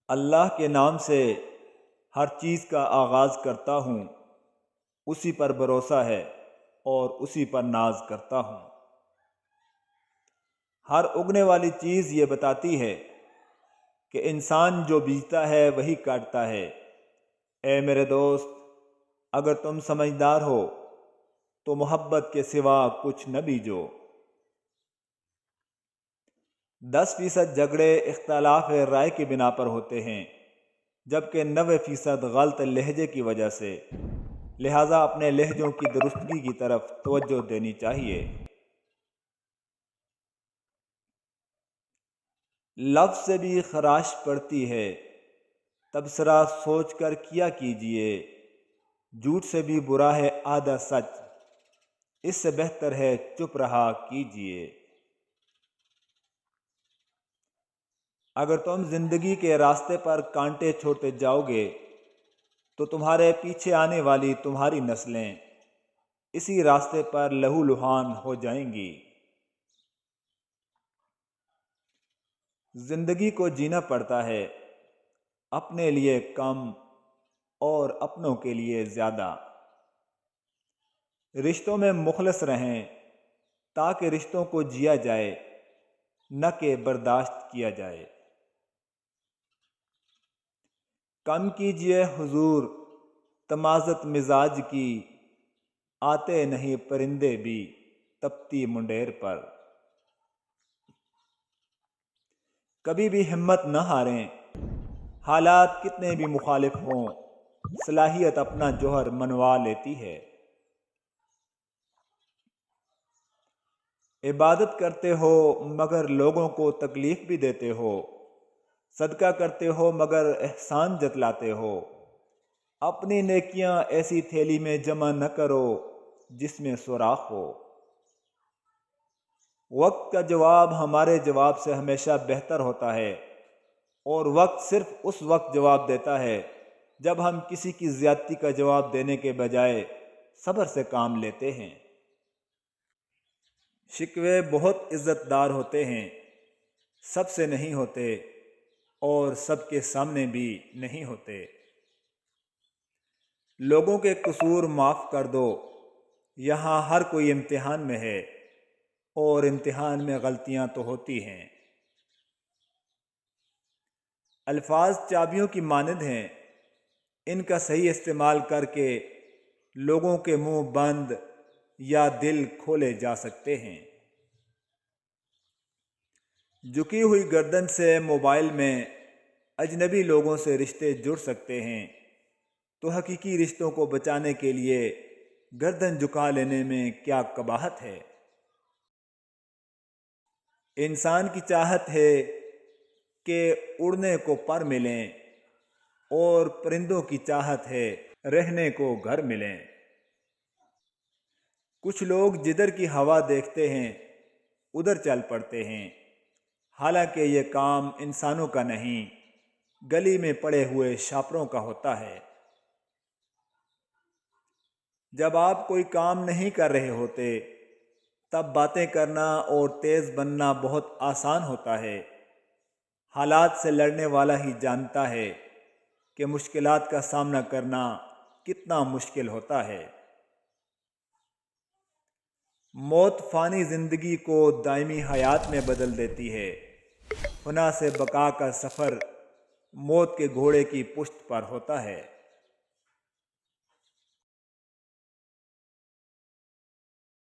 اللہ کے نام سے ہر چیز کا آغاز کرتا ہوں، اسی پر بھروسہ ہے اور اسی پر ناز کرتا ہوں۔ ہر اگنے والی چیز یہ بتاتی ہے کہ انسان جو بیجتا ہے وہی کاٹتا ہے۔ اے میرے دوست، اگر تم سمجھدار ہو تو محبت کے سوا کچھ نہ بیجو۔ 10% جھگڑے اختلاف رائے کی بنا پر ہوتے ہیں، جبکہ 90% غلط لہجے کی وجہ سے۔ لہٰذا اپنے لہجوں کی درستگی کی طرف توجہ دینی چاہیے۔ لفظ سے بھی خراش پڑتی ہے، تبصرہ سوچ کر کیا کیجیے۔ جھوٹ سے بھی برا ہے آدھا سچ، اس سے بہتر ہے چپ رہا کیجیے۔ اگر تم زندگی کے راستے پر کانٹے چھوڑتے جاؤ گے تو تمہارے پیچھے آنے والی تمہاری نسلیں اسی راستے پر لہو لہان ہو جائیں گی۔ زندگی کو جینا پڑتا ہے، اپنے لیے کم اور اپنوں کے لیے زیادہ۔ رشتوں میں مخلص رہیں تاکہ رشتوں کو جیا جائے، نہ کہ برداشت کیا جائے۔ کم کیجئے حضور تمازت مزاج کی، آتے نہیں پرندے بھی تپتی منڈیر پر۔ کبھی بھی ہمت نہ ہاریں، حالات کتنے بھی مخالف ہوں، صلاحیت اپنا جوہر منوا لیتی ہے۔ عبادت کرتے ہو مگر لوگوں کو تکلیف بھی دیتے ہو، صدقہ کرتے ہو مگر احسان جتلاتے ہو۔ اپنی نیکیاں ایسی تھیلی میں جمع نہ کرو جس میں سوراخ ہو۔ وقت کا جواب ہمارے جواب سے ہمیشہ بہتر ہوتا ہے، اور وقت صرف اس وقت جواب دیتا ہے جب ہم کسی کی زیادتی کا جواب دینے کے بجائے صبر سے کام لیتے ہیں۔ شکوے بہت عزت دار ہوتے ہیں، سب سے نہیں ہوتے اور سب کے سامنے بھی نہیں ہوتے۔ لوگوں کے قصور معاف کر دو، یہاں ہر کوئی امتحان میں ہے اور امتحان میں غلطیاں تو ہوتی ہیں۔ الفاظ چابیوں کی مانند ہیں، ان کا صحیح استعمال کر کے لوگوں کے منہ بند یا دل کھولے جا سکتے ہیں۔ جھکی ہوئی گردن سے موبائل میں اجنبی لوگوں سے رشتے جڑ سکتے ہیں، تو حقیقی رشتوں کو بچانے کے لیے گردن جھکا لینے میں کیا قباحت ہے۔ انسان کی چاہت ہے کہ اڑنے کو پر ملیں، اور پرندوں کی چاہت ہے رہنے کو گھر ملیں۔ کچھ لوگ جدھر کی ہوا دیکھتے ہیں ادھر چل پڑتے ہیں، حالانکہ یہ کام انسانوں کا نہیں، گلی میں پڑے ہوئے شاپروں کا ہوتا ہے۔ جب آپ کوئی کام نہیں کر رہے ہوتے تب باتیں کرنا اور تیز بننا بہت آسان ہوتا ہے۔ حالات سے لڑنے والا ہی جانتا ہے کہ مشکلات کا سامنا کرنا کتنا مشکل ہوتا ہے۔ موت فانی زندگی کو دائمی حیات میں بدل دیتی ہے۔ فنا سے بقا کا سفر موت کے گھوڑے کی پشت پر ہوتا ہے۔